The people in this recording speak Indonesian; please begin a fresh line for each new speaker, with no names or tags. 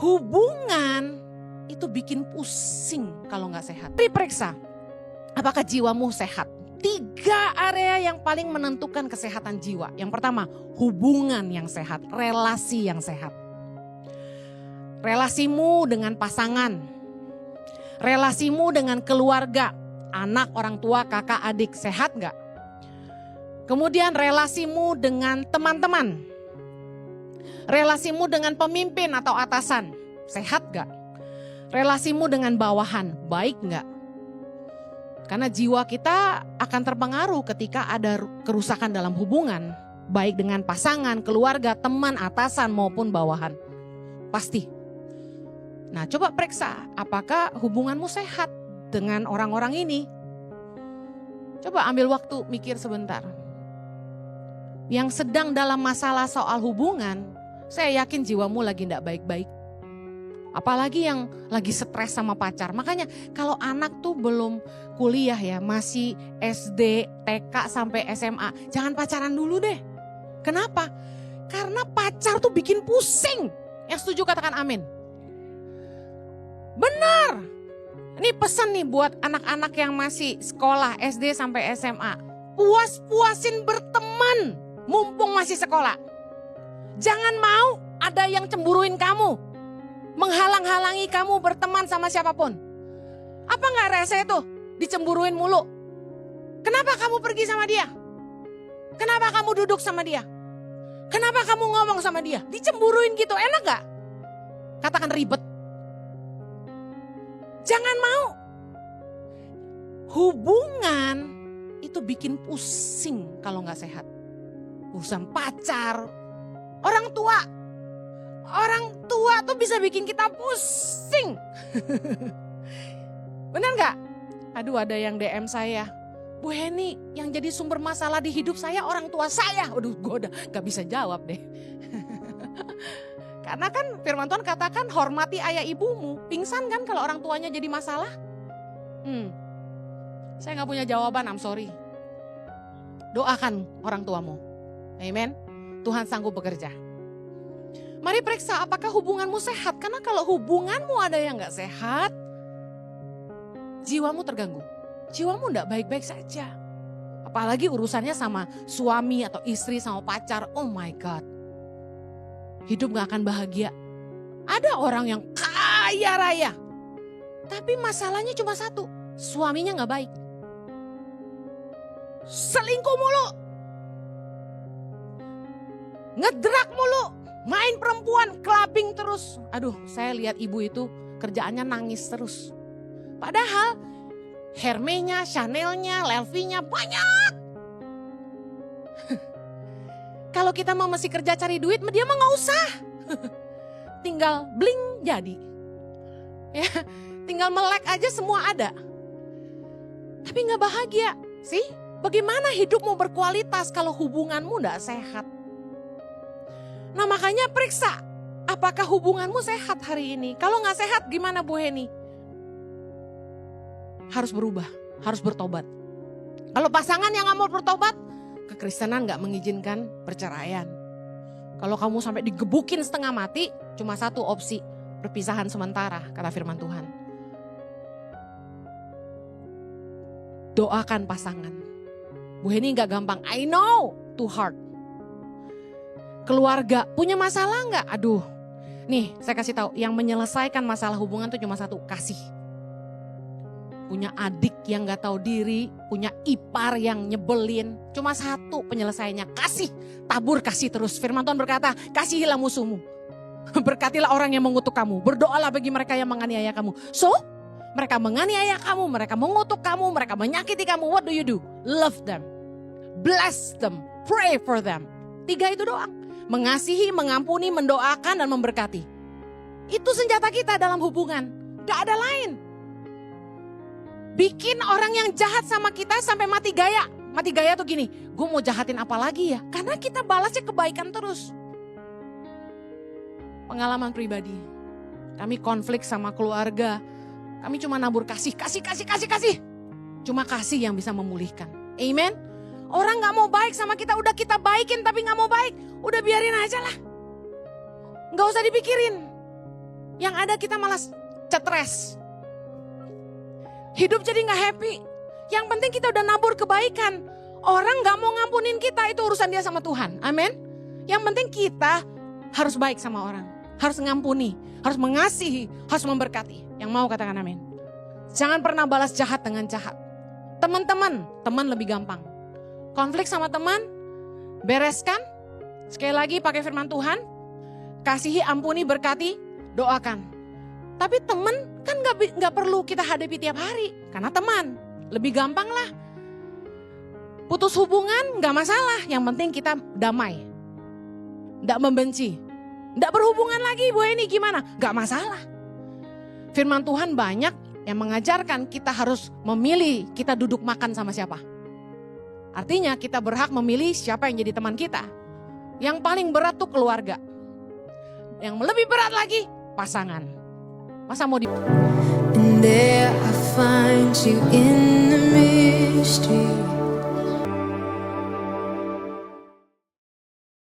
Hubungan itu bikin pusing kalau nggak sehat. Diperiksa, apakah jiwamu sehat? 3 area yang paling menentukan kesehatan jiwa. Yang pertama, hubungan yang sehat, relasi yang sehat. Relasimu dengan pasangan, relasimu dengan keluarga, anak, orang tua, kakak, adik, sehat nggak? Kemudian relasimu dengan teman-teman, relasimu dengan pemimpin atau atasan, sehat nggak? Relasimu dengan bawahan, baik nggak? Karena jiwa kita akan terpengaruh ketika ada kerusakan dalam hubungan, baik dengan pasangan, keluarga, teman, atasan maupun bawahan. Pasti. Nah, coba periksa apakah hubunganmu sehat dengan orang-orang ini. Coba ambil waktu mikir sebentar. Yang sedang dalam masalah soal hubungan, saya yakin jiwamu lagi tidak baik-baik. Apalagi yang lagi stres sama pacar. Makanya kalau anak tuh belum kuliah ya, masih SD, TK sampai SMA, jangan pacaran dulu deh. Kenapa? Karena pacar tuh bikin pusing. Yang setuju katakan amin. Benar. Ini pesan nih buat anak-anak yang masih sekolah SD sampai SMA. Puas-puasin berteman mumpung masih sekolah. Jangan mau ada yang cemburuin kamu. Menghalang-halangi kamu berteman sama siapapun. Apa gak rese tuh dicemburuin mulu? Kenapa kamu pergi sama dia? Kenapa kamu duduk sama dia? Kenapa kamu ngomong sama dia? Dicemburuin gitu, enak gak? Katakan ribet. Jangan mau. Hubungan itu bikin pusing kalau gak sehat. Urusan pacar, orang tua. Orang tua tuh bisa bikin kita pusing. Benar gak? Aduh, ada yang DM saya. Bu Heni, yang jadi sumber masalah di hidup saya orang tua saya. Aduh, gue udah gak bisa jawab deh. Karena kan firman Tuhan katakan hormati ayah ibumu. Pingsan kan kalau orang tuanya jadi masalah? Saya gak punya jawaban, I'm sorry. Doakan orang tuamu. Amen. Tuhan sanggup bekerja. Mari periksa apakah hubunganmu sehat. Karena kalau hubunganmu ada yang gak sehat, jiwamu terganggu. Jiwamu gak baik-baik saja. Apalagi urusannya sama suami atau istri sama pacar. Oh my God. Hidup gak akan bahagia. Ada orang yang kaya raya. Tapi masalahnya cuma satu. Suaminya gak baik. Selingkuh mulu. Ngedrak mulu. Main perempuan, clubbing terus. Aduh, saya lihat ibu itu kerjaannya nangis terus. Padahal Hermenya, Chanelnya, Lelvinya banyak. Kalau kita mau mesti kerja cari duit, dia mah gak usah. Tinggal bling jadi. Ya, tinggal melek aja semua ada. Tapi gak bahagia. Sih, bagaimana hidupmu berkualitas kalau hubunganmu gak sehat? Nah makanya periksa apakah hubunganmu sehat hari ini. Kalau gak sehat gimana Bu Heni? Harus berubah, harus bertobat. Kalau pasangan yang gak mau bertobat, kekristenan gak mengizinkan perceraian. Kalau kamu sampai digebukin setengah mati, cuma satu opsi, perpisahan sementara, kata firman Tuhan. Doakan pasangan. Bu Heni gak gampang, I know, too hard. Keluarga punya masalah nggak? Aduh, nih saya kasih tahu, yang menyelesaikan masalah hubungan tuh cuma satu, kasih. Punya adik yang nggak tahu diri, punya ipar yang nyebelin, cuma satu penyelesaiannya, kasih. Tabur kasih terus. Firman Tuhan berkata, kasihilah musuhmu, berkatilah orang yang mengutuk kamu, berdoalah bagi mereka yang menganiaya kamu. So, mereka menganiaya kamu, mereka mengutuk kamu, mereka menyakiti kamu. What do you do? Love them, bless them, pray for them. 3 itu doang. Mengasihi, mengampuni, mendoakan, dan memberkati. Itu senjata kita dalam hubungan. Gak ada lain. Bikin orang yang jahat sama kita sampai mati gaya. Mati gaya tuh gini, gue mau jahatin apa lagi ya? Karena kita balasnya kebaikan terus. Pengalaman pribadi. Kami konflik sama keluarga. Kami cuma nabur kasih. Cuma kasih yang bisa memulihkan. Amen. Orang gak mau baik sama kita, udah kita baikin tapi gak mau baik. Udah biarin aja lah. Gak usah dipikirin. Yang ada kita malah stres. Hidup jadi gak happy. Yang penting kita udah nabur kebaikan. Orang gak mau ngampunin kita, itu urusan dia sama Tuhan. Amin. Yang penting kita harus baik sama orang. Harus ngampuni, harus mengasihi, harus memberkati. Yang mau katakan amin. Jangan pernah balas jahat dengan jahat. Teman lebih gampang. Konflik sama teman, bereskan. Sekali lagi pakai firman Tuhan. Kasihi, ampuni, berkati, doakan. Tapi teman kan gak perlu kita hadapi tiap hari. Karena teman, lebih gampang lah. Putus hubungan gak masalah. Yang penting kita damai. Gak membenci. Gak berhubungan lagi, Bu Eni gimana? Gak masalah. Firman Tuhan banyak yang mengajarkan kita harus memilih kita duduk makan sama siapa. Artinya kita berhak memilih siapa yang jadi teman kita. Yang paling berat tuh keluarga. Yang lebih berat lagi pasangan. Masa mau di...
And there I find you in the mystery.